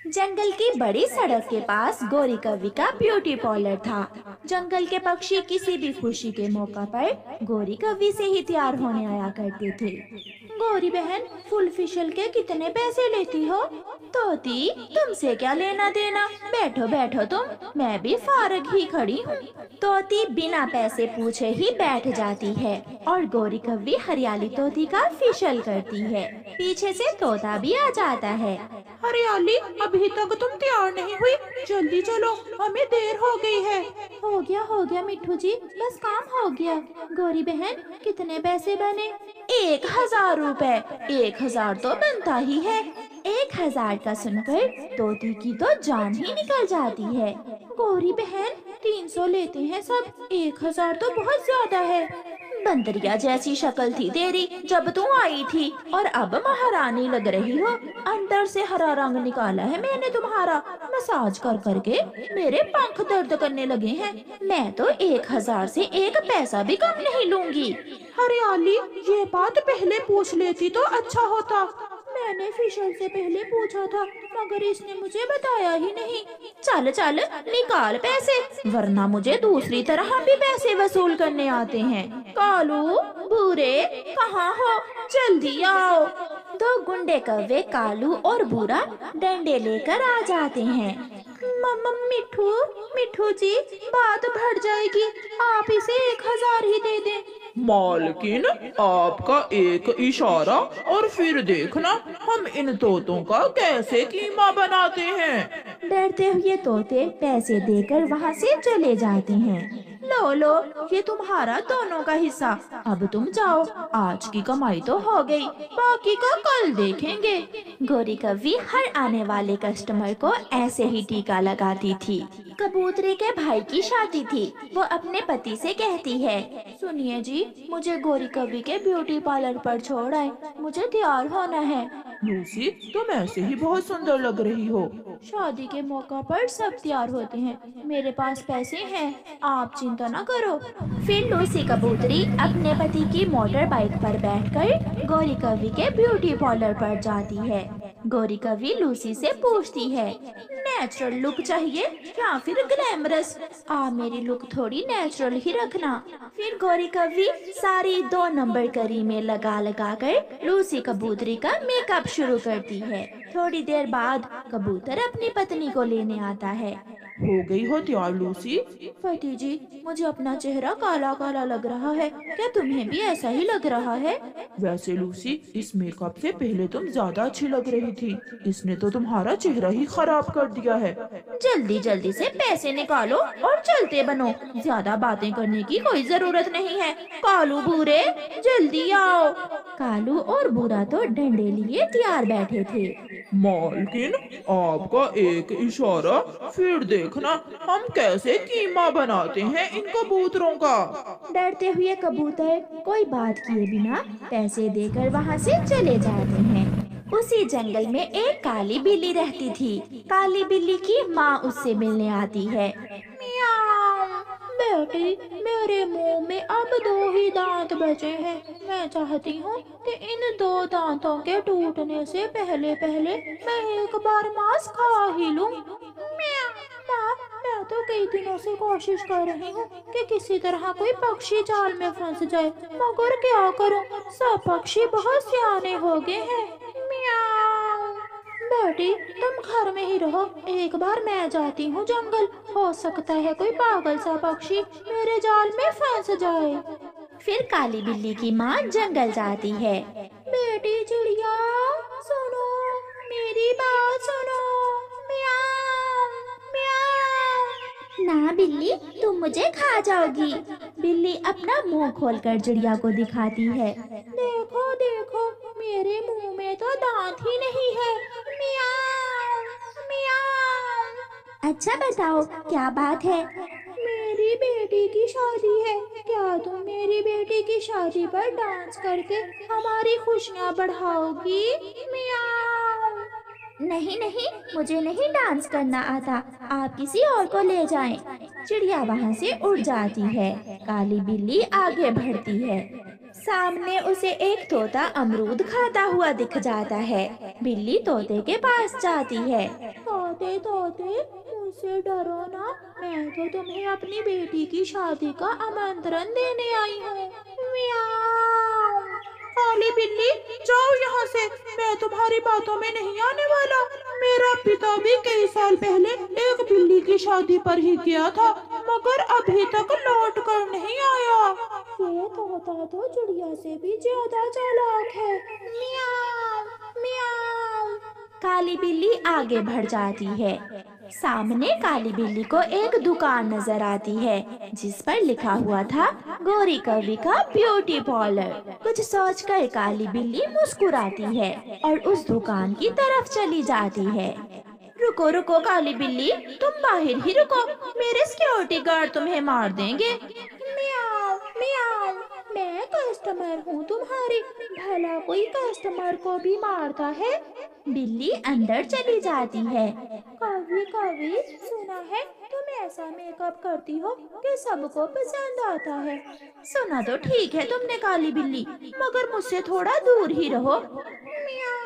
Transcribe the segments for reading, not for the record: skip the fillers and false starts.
जंगल की बड़ी सड़क के पास गौरी कव्वी का ब्यूटी पार्लर था। जंगल के पक्षी किसी भी खुशी के मौका पर गौरी कव्वी से ही तैयार होने आया करते थे। गौरी बहन, फुल फेशियल के कितने पैसे लेती हो? तोती, तुमसे क्या लेना देना, बैठो बैठो तुम, मैं भी फारग ही खड़ी हूँ। तोती बिना पैसे पूछे ही बैठ जाती है और गौरी कव्वी हरियाली तोती का फेशियल करती है। पीछे से तोता भी आ जाता है। हरियाली, अभी तक तुम तैयार नहीं हुई, जल्दी चलो, हमें देर हो गई है। हो गया मिठू जी, बस काम हो गया। गौरी बहन, कितने पैसे बने? 1,000 रुपए। 1,000 तो बनता ही है। 1,000 का सुनकर तोती की तो जान ही निकल जाती है। गौरी बहन, 300 लेते हैं सब, 1,000 तो बहुत ज्यादा है। बंदरिया जैसी शक्ल थी तेरी जब तू आई थी, और अब महारानी लग रही हो। अंदर से हरा रंग निकाला है मैंने तुम्हारा, मसाज कर करके मेरे पंख दर्द करने लगे हैं। मैं तो 1,000 से एक पैसा भी कम नहीं लूंगी। हरियाली, ये बात पहले पूछ लेती तो अच्छा होता। मैंने फेशियल से पहले पूछा था, मगर इसने मुझे बताया ही नहीं। चल चल, निकाल पैसे, वरना मुझे दूसरी तरह भी पैसे वसूल करने आते हैं। कालू, भूरे, कहाँ हो? जल्दी आओ। दो गुंडे कौवे कालू और भूरा डंडे लेकर आ जाते हैं। मिठू, मिठू जी, बात बढ़ जाएगी, आप इसे 1,000 ही दे दें। मालकिन, आपका एक इशारा और फिर देखना हम इन तोतों का कैसे कीमा बनाते हैं। डरते हुए तोते पैसे देकर वहाँ से चले जाते हैं। लो लो, ये तुम्हारा दोनों का हिस्सा, अब तुम जाओ, आज की कमाई तो हो गई, बाकी का कल देखेंगे। गौरी कव्वी हर आने वाले कस्टमर को ऐसे ही टीका लगाती थी। कबूतरी के भाई की शादी थी। वो अपने पति से कहती है, सुनिए जी, मुझे गौरी कव्वी के ब्यूटी पार्लर पर छोड़ आए, मुझे तैयार होना है। लूसी, तुम ऐसे ही बहुत सुंदर लग रही हो। शादी के मौका पर सब तैयार होते हैं, मेरे पास पैसे हैं, आप चिंता न करो। फिर लूसी कबूतरी अपने पति की मोटर बाइक पर बैठकर गौरी कव्वी के ब्यूटी पार्लर पर जाती है। गौरी कव्वी लूसी से पूछती है, नेचुरल लुक चाहिए या फिर ग्लैमरस? आप मेरी लुक थोड़ी नेचुरल ही रखना। फिर गौरी कव्वी सारी 2 नंबर करी में लगा लगा कर लूसी कबूतरी का मेकअप शुरू करती है। थोड़ी देर बाद कबूतर अपनी पत्नी को लेने आता है। हो गई हो तैयार लूसी? पति जी, मुझे अपना चेहरा काला काला लग रहा है, क्या तुम्हें भी ऐसा ही लग रहा है? वैसे लूसी, इस मेकअप से पहले तुम ज्यादा अच्छी लग रही थी, इसने तो तुम्हारा चेहरा ही खराब कर दिया है। जल्दी जल्दी से पैसे निकालो और चलते बनो, ज्यादा बातें करने की कोई जरूरत नहीं है। कालू, भूरे, जल्दी आओ। कालू और भूरा तो डंडे लिए तैयार बैठे थे। मालकिन, आपका एक इशारा, फिर देखना हम कैसे कीमा बनाते हैं इन कबूतरों का। डरते हुए कबूतर कोई बात किए बिना पैसे देकर वहाँ से चले जाते हैं। उसी जंगल में एक काली बिल्ली रहती थी। काली बिल्ली की माँ उससे मिलने आती है। मियाऊं। बेटी, मेरे मुंह में अब 2 ही दांत बचे हैं, मैं चाहती हूँ कि इन 2 दांतों के टूटने से पहले पहले मैं एक बार मांस खा ही लूं। माँ, मैं तो कई दिनों से कोशिश कर रही हूँ कि किसी तरह कोई पक्षी जाल में फंस जाए, मगर क्या करूँ, सब पक्षी बहुत सियाने हो गए हैं। मियाऊं। बेटी, तुम घर में ही रहो, एक बार मैं जाती हूँ जंगल, हो सकता है कोई पागल सा पक्षी मेरे जाल में फंस जाए। फिर काली बिल्ली की माँ जंगल जाती है। बेटी चिड़िया, सुनो, मेरी बात सुनो। मियाऊं, मियाऊं। ना बिल्ली, तुम मुझे खा जाओगी। बिल्ली अपना मुंह खोलकर चिड़िया को दिखाती है। देखो देखो, मेरे मुंह में तो दांत ही नहीं है। मियाऊं, मियाऊं। अच्छा बताओ, क्या बात है? मेरी बेटी की शादी है, क्या तुम मेरी बेटी की शादी पर डांस करके हमारी खुशियाँ बढ़ाओगी? मियाऊं। नहीं नहीं, मुझे नहीं डांस करना आता, आप किसी और को ले जाएं। चिड़िया वहाँ से उड़ जाती है। काली बिल्ली आगे बढ़ती है। सामने उसे एक तोता अमरूद खाता हुआ दिख जाता है। बिल्ली तोते के पास जाती है। तोते तोते मुझसे डरो ना, मैं तो तुम्हें अपनी बेटी की शादी का आमंत्रण देने आई हूँ। म्याऊं। काली बिल्ली, जाओ यहाँ से, मैं तुम्हारी बातों में नहीं आने वाला। मेरा पिता भी कई साल पहले एक बिल्ली की शादी पर ही गया था, मगर अभी तक लौट कर नहीं आया। ये तोता तो चिड़िया से भी ज्यादा चालाक है। म्याऊं म्याऊं। काली बिल्ली आगे बढ़ जाती है। सामने काली बिल्ली को एक दुकान नजर आती है जिस पर लिखा हुआ था गौरी कवि का ब्यूटी पार्लर। कुछ सोचकर काली बिल्ली मुस्कुराती है और उस दुकान की तरफ चली जाती है। रुको रुको काली बिल्ली, तुम बाहर ही रुको, मेरे सिक्योरिटी गार्ड तुम्हें मार देंगे। म्याऊं म्याऊं। मैं कस्टमर हूँ तुम्हारी, भला कोई कस्टमर को भी मारता है? बिल्ली अंदर चली जाती है। कभी कभी सुना है तुम ऐसा मेकअप करती हो कि सबको पसंद आता है। सुना तो ठीक है तुमने काली बिल्ली, मगर मुझसे थोड़ा दूर ही रहो। म्याऊं।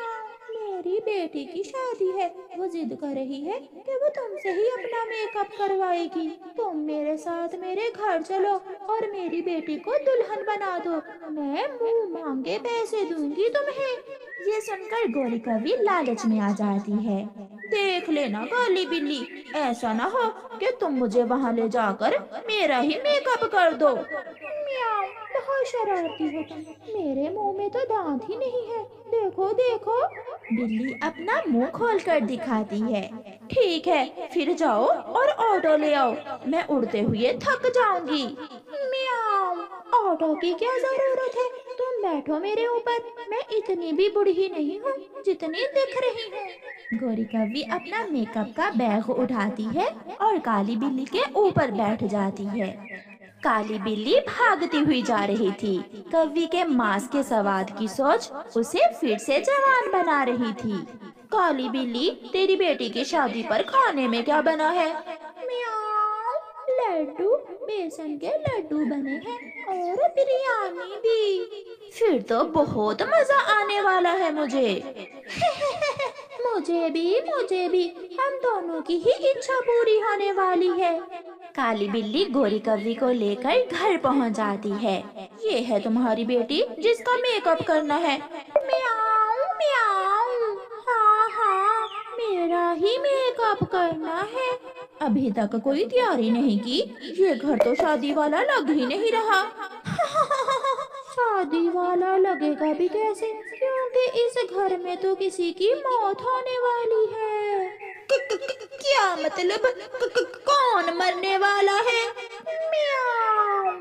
मेरी बेटी की शादी है, वो जिद कर रही है कि वो तुमसे ही अपना मेकअप करवाएगी। तुम मेरे साथ मेरे घर चलो और मेरी बेटी को दुल्हन बना दो, मैं मुंह मांगे पैसे दूंगी तुम्हें। ये सुनकर गौरी कवि लालच में आ जाती है। देख लेना काली बिल्ली, ऐसा ना हो कि तुम मुझे वहाँ ले जाकर मेरा ही मेकअप कर दो। म्याऊं। बहुत शरारती हो तुम, मेरे मुंह में तो दांत ही नहीं है, देखो देखो। बिल्ली अपना मुंह खोलकर दिखाती है। ठीक है, फिर जाओ और ऑटो ले आओ, मैं उड़ते हुए थक जाऊंगी। म्याऊं। ऑटो की क्या जरूरत है, तुम बैठो मेरे ऊपर, मैं इतनी भी बूढ़ी नहीं हूँ जितनी दिख रही हूँ। गौरी कवि अपना मेकअप का बैग उठाती है और काली बिल्ली के ऊपर बैठ जाती है। काली बिल्ली भागती हुई जा रही थी। कवि के मांस के स्वाद की सोच उसे फिर से जवान बना रही थी। काली बिल्ली, तेरी बेटी की शादी पर खाने में क्या बना है? म्याऊं। लड्डू, बेसन के लड्डू बने हैं और बिरयानी भी। फिर तो बहुत मजा आने वाला है मुझे। मुझे भी, हम दोनों की ही इच्छा पूरी होने वाली है। काली बिल्ली गौरी कवि को लेकर घर पहुंच जाती है। ये है तुम्हारी बेटी जिसका मेकअप करना है। म्याऊं म्याऊं। हाँ हाँ, मेरा ही मेकअप करना है। अभी तक कोई तैयारी नहीं की, ये घर तो शादी वाला लग ही नहीं रहा। शादी वाला लगेगा भी कैसे, क्योंकि इस घर में तो किसी की मौत होने वाली है। क्या मतलब? कौन मरने वाला है? म्याऊं।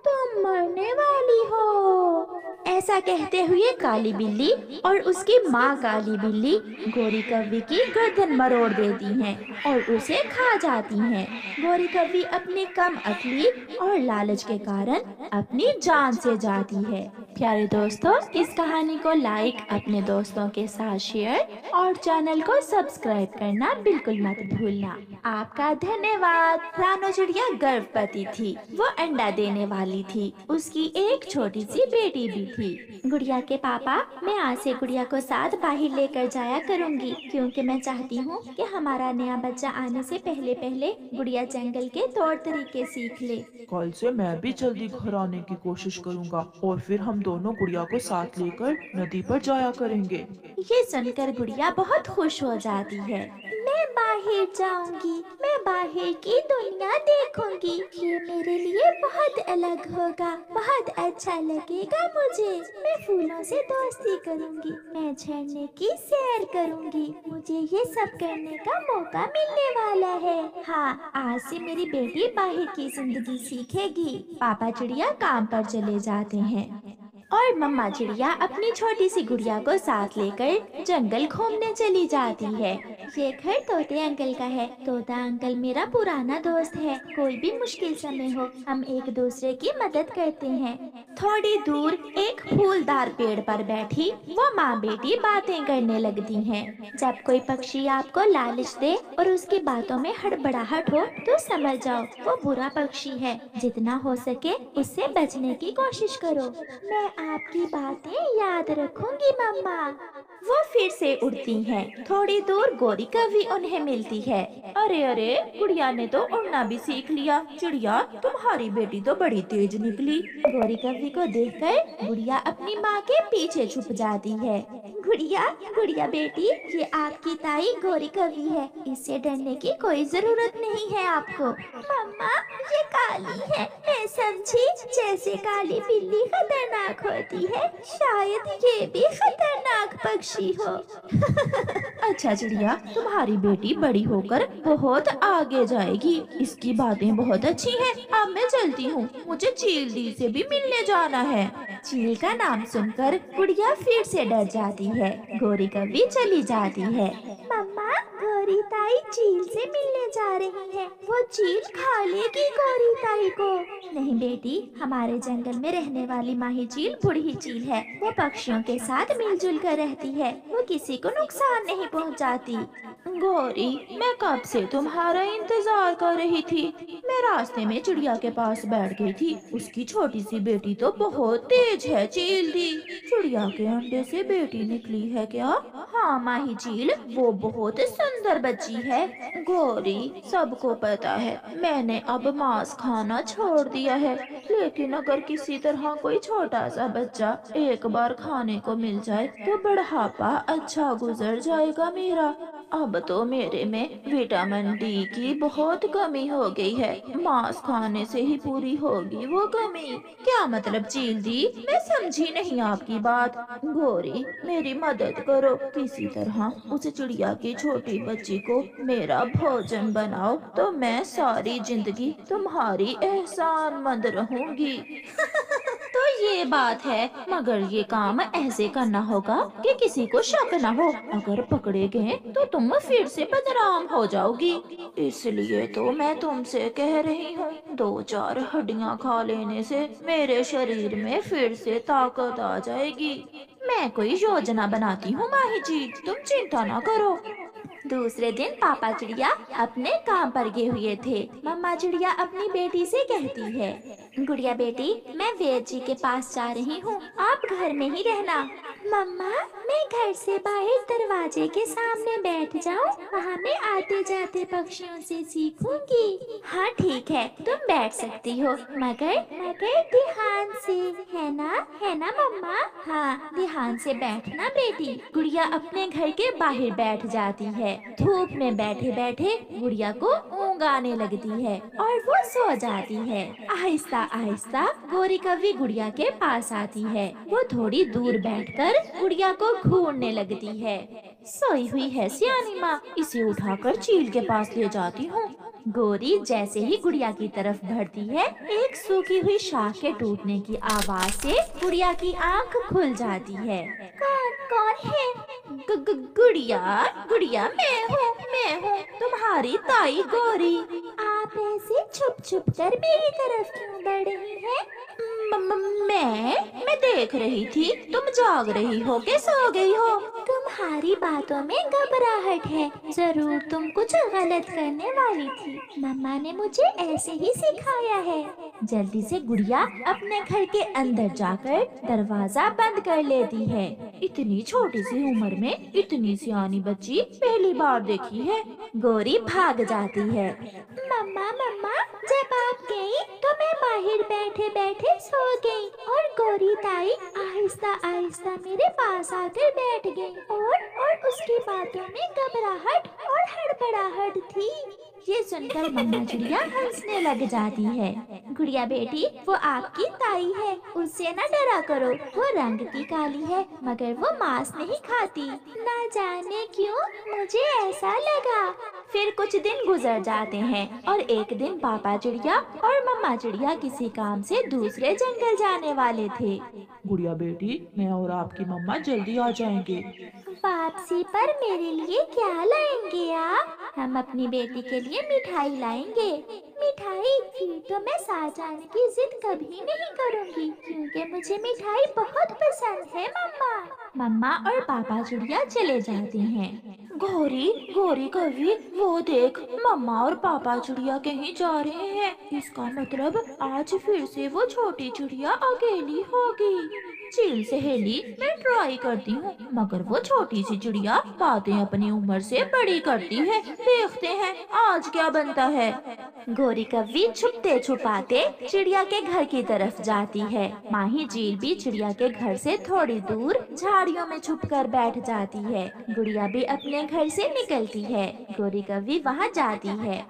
तुम मरने वाली हो। ऐसा कहते हुए काली बिल्ली और उसकी माँ काली बिल्ली गौरी कवि की गर्दन मरोड़ देती हैं और उसे खा जाती हैं। गौरी कवि अपनी कम अक्ली और लालच के कारण अपनी जान से जाती है। प्यारे दोस्तों, इस कहानी को लाइक, अपने दोस्तों के साथ शेयर और चैनल को सब्सक्राइब करना बिल्कुल मत भूलना। आपका धन्यवाद। रानो चिड़िया गर्भवती थी, वो अंडा देने वाली थी। उसकी एक छोटी सी बेटी भी थी। गुड़िया के पापा, मैं आज से गुड़िया को साथ बाहर लेकर जाया करूँगी, क्योंकि मैं चाहती हूँ कि हमारा नया बच्चा आने से पहले पहले गुड़िया जंगल के तौर तरीके सीख ले। कल से मैं भी जल्दी घर आने की कोशिश करूंगा और फिर हम दोनों गुड़िया को साथ लेकर नदी पर जाया करेंगे। ये सुनकर गुड़िया बहुत खुश हो जाती है। मैं बाहर जाऊंगी, मैं बाहर की दुनिया देखूंगी, ये मेरे लिए बहुत अलग होगा, बहुत अच्छा लगेगा मुझे। मैं फूलों से दोस्ती करूंगी, मैं झरने की सैर करूंगी, मुझे ये सब करने का मौका मिलने वाला है। हाँ, आज से मेरी बेटी बाहर की जिंदगी सीखेगी। पापा चिड़िया काम पर चले जाते हैं और मम्मा चिड़िया अपनी छोटी सी गुड़िया को साथ लेकर जंगल घूमने चली जाती है। ये घर तोते अंकल का है। तोता अंकल मेरा पुराना दोस्त है। कोई भी मुश्किल समय हो, हम एक दूसरे की मदद करते हैं। थोड़ी दूर एक फूलदार पेड़ पर बैठी वो माँ बेटी बातें करने लगती हैं। जब कोई पक्षी आपको लालच दे और उसकी बातों में हड़बड़ाहट हो तो समझ जाओ वो बुरा पक्षी है। जितना हो सके उससे बचने की कोशिश करो। मैं आपकी बातें याद रखूंगी मम्मा। वो फिर से उड़ती हैं। थोड़ी दूर गोरी कभी उन्हें मिलती है। अरे अरे, गुड़िया ने तो उड़ना भी सीख लिया। चिड़िया, तुम्हारी बेटी तो बड़ी तेज निकली। गोरी कभी को देखकर गुड़िया अपनी माँ के पीछे छुप जाती है। गुड़िया, गुड़िया बेटी, ये आपकी ताई गोरी कभी है, इससे डरने की कोई जरूरत नहीं है आपको। मम्मा, ये काली है, मैं समझी जैसे काली बिल्ली खतरनाक होती है, शायद ये भी खतरनाक पक्षी हो। अच्छा चिड़िया, तुम्हारी बेटी बड़ी होकर बहुत आगे जाएगी। इसकी बातें बहुत अच्छी हैं। अब मैं चलती हूँ, मुझे चील दी से भी मिलने जाना है। चील का नाम सुनकर गुड़िया फिर से डर जाती है। गोरी कभी चली जाती है। मम्मा, गोरी ताई चील से मिलने जा रही है, वो चील खा लेगी गोरी ताई को। नहीं बेटी, हमारे जंगल में रहने वाली माही चील बूढ़ी चील है। वो पक्षियों के साथ मिलजुल कर रहती है, वो किसी को नुकसान नहीं पहुंचाती। गोरी, मैं कब से तुम्हारा इंतजार कर रही थी। मैं रास्ते में चिड़िया के पास बैठ गई थी। उसकी छोटी सी बेटी तो बहुत तेज है। चील दी, चिड़िया के अंडे से बेटी निकली है क्या? हाँ माही चील, वो बहुत सुंदर बच्ची है। गोरी, सबको पता है मैंने अब मांस खाना छोड़ दिया है, लेकिन अगर किसी तरह कोई छोटा सा बच्चा एक बार खाने को मिल जाए तो बुढ़ापा अच्छा गुजर जाएगा मेरा। अब तो मेरे में विटामिन डी की बहुत कमी हो गई है। मांस खाने से ही पूरी होगी वो कमी। क्या मतलब चील दी? मैं समझी नहीं आपकी बात। गोरी, मेरी मदद करो, किसी तरह उस चिड़िया की छोटी बच्ची को मेरा भोजन बनाओ, तो मैं सारी जिंदगी तुम्हारी एहसानमंद रहूंगी। तो ये बात है, मगर ये काम ऐसे करना होगा कि किसी को शक न हो। अगर पकड़े गए तो तुम फिर से बदनाम हो जाओगी। इसलिए तो मैं तुमसे कह रही हूँ, 2-4 हड्डियाँ खा लेने से मेरे शरीर में फिर से ताकत आ जाएगी। मैं कोई योजना बनाती हूँ माही जी, तुम चिंता न करो। दूसरे दिन पापा चिड़िया अपने काम पर गए हुए थे। मम्मा चिड़िया अपनी बेटी से कहती है, गुड़िया बेटी, मैं वेद जी के पास जा रही हूँ, आप घर में ही रहना। मम्मा, मैं घर से बाहर दरवाजे के सामने बैठ जाऊँ, वहाँ मैं आते जाते पक्षियों से सीखूंगी। हाँ ठीक है, तुम बैठ सकती हो, मगर ध्यान से, है ना मम्मा? हाँ, ध्यान से बैठना बेटी। गुड़िया अपने घर के बाहर बैठ जाती है। धूप में बैठे बैठे गुड़िया को ऊँघ आने लगती है और वो सो जाती है। आहिस्ता आहिस्ता गोरी कभी गुड़िया के पास आती है। वो थोड़ी दूर बैठकर गुड़िया को घूरने लगती है। सोई हुई है सियानी माँ, इसे उठाकर चील के पास ले जाती हूँ। गोरी जैसे ही गुड़िया की तरफ बढ़ती है, एक सूखी हुई शाख के टूटने की आवाज से गुड़िया की आंख खुल जाती है। कौन है? गुड़िया, गुड़िया, मैं हूँ तुम्हारी ताई गोरी। आप ऐसे छुप छुप कर मेरी तरफ क्यों बढ़ रही हैं? मैं देख रही थी, तुम जाग रही हो कि सो गई हो? तुम्हारी बातों में घबराहट है, जरूर तुम कुछ गलत करने वाली थी। मम्मा ने मुझे ऐसे ही सिखाया है। जल्दी से गुड़िया अपने घर के अंदर जाकर दरवाजा बंद कर लेती है। इतनी छोटी सी उम्र में इतनी सियानी बच्ची पहली बार देखी है। गोरी भाग जाती है। मम्मा, जब आप गई तो मैं बाहर बैठे बैठे सो गई और गोरी ताई आहिस्ता आहिस्ता मेरे पास आकर बैठ गई और उसकी बातों में घबराहट और हड़बड़ाहट थी। ये सुनकर मम्मा चिड़िया हंसने लग जाती है। गुड़िया बेटी, वो आपकी ताई है, उससे न डरा करो। वो रंग की काली है, मगर वो मांस नहीं खाती। ना जाने क्यों मुझे ऐसा लगा। फिर कुछ दिन गुजर जाते हैं और एक दिन पापा चिड़िया और मम्मा चिड़िया किसी काम से दूसरे जंगल जाने वाले थे। गुड़िया बेटी, मैं और आपकी मम्मा जल्दी आ जाएंगे। वापसी पर मेरे लिए क्या लाएंगे आप? हम अपनी बेटी के लिए मिठाई लाएंगे। मिठाई? फिर तो मैं साथ जाने की जिद कभी नहीं करूंगी, क्योंकि मुझे मिठाई बहुत पसंद है मम्मा। मम्मा और पापा चिड़िया चले जाते हैं। गोरी कभी, वो देख, मम्मा और पापा चिड़िया कहीं जा रहे हैं। इसका मतलब आज फिर से वो छोटी चिड़िया अकेली होगी। चील सहेली, मैं ट्राई करती हूँ, मगर वो छोटी सी चिड़िया बातें अपनी उम्र से बड़ी करती है। देखते हैं आज क्या बनता है। गोरी कव्वी छुपते छुपाते चिड़िया के घर की तरफ जाती है। माही चील भी चिड़िया के घर से थोड़ी दूर झाड़ियों में छुपकर बैठ जाती है। गुड़िया भी अपने घर से निकलती है। गोरी कव्वी वहाँ जाती है।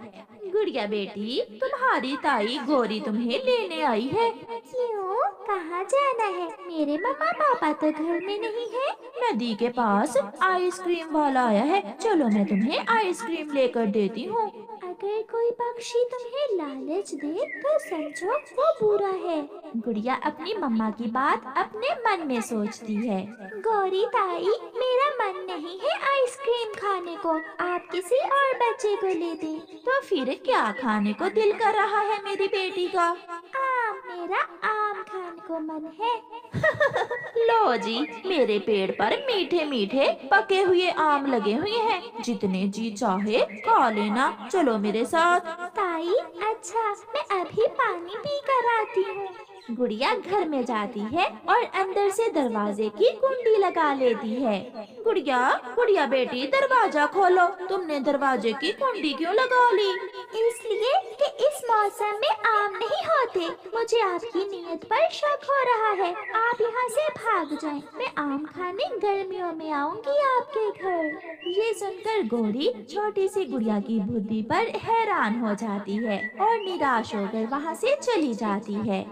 गुड़िया बेटी, तुम्हारी ताई गोरी तुम्हें लेने आई है। क्यों? कहाँ जाना है? मेरे मम्मा पापा तो घर में नहीं है। नदी के पास आइसक्रीम वाला आया है, चलो मैं तुम्हें आइसक्रीम लेकर देती हूँ। अगर कोई पक्षी तुम्हें लालच दे तो समझो वो बुरा है। गुड़िया अपनी मम्मा की बात अपने मन में सोचती है। गौरी ताई, मेरा मन नहीं है आइसक्रीम खाने को, आप किसी और बच्चे को ले दे। तो फिर क्या खाने को दिल कर रहा है मेरी बेटी का? आम, मेरा आम खाने को मन है। लो जी, मेरे पेड़ पर मीठे मीठे पके हुए आम लगे हुए हैं, जितने जी चाहे खा लेना। चलो मेरे साथ। ताई, अच्छा, मैं अभी पानी पी कर आती हूँ। गुड़िया घर में जाती है और अंदर से दरवाजे की कुंडी लगा लेती है। गुड़िया, गुड़िया बेटी, दरवाजा खोलो। तुमने दरवाजे की कुंडी क्यों लगा ली? इसलिए कि इस मौसम में आम नहीं होते। मुझे आपकी नीयत पर शक हो रहा है। आप यहाँ से भाग जाएं। मैं आम खाने गर्मियों में आऊंगी आपके घर। ये सुनकर गोरी छोटी सी गुड़िया की बुद्धि पर हैरान हो जाती है और निराश होकर वहाँ से चली जाती है।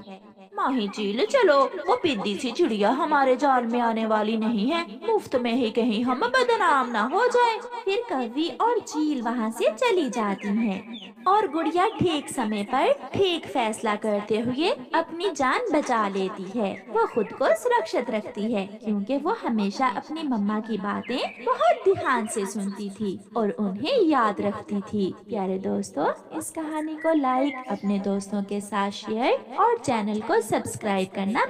माही चील, चलो, वो पिद्दी सी चिड़िया हमारे जाल में आने वाली नहीं है। मुफ्त में ही कहीं हम बदनाम ना हो जाए। फिर कव्वी और चील वहाँ से चली जाती हैं और गुड़िया ठीक समय पर ठीक फैसला करते हुए अपनी जान बचा लेती है। वो खुद को सुरक्षित रखती है क्योंकि वो हमेशा अपनी मम्मा की बातें बहुत ध्यान से सुनती थी और उन्हें याद रखती थी। प्यारे दोस्तों, इस कहानी को लाइक, अपने दोस्तों के साथ शेयर और चैनल को सब्सक्राइब करना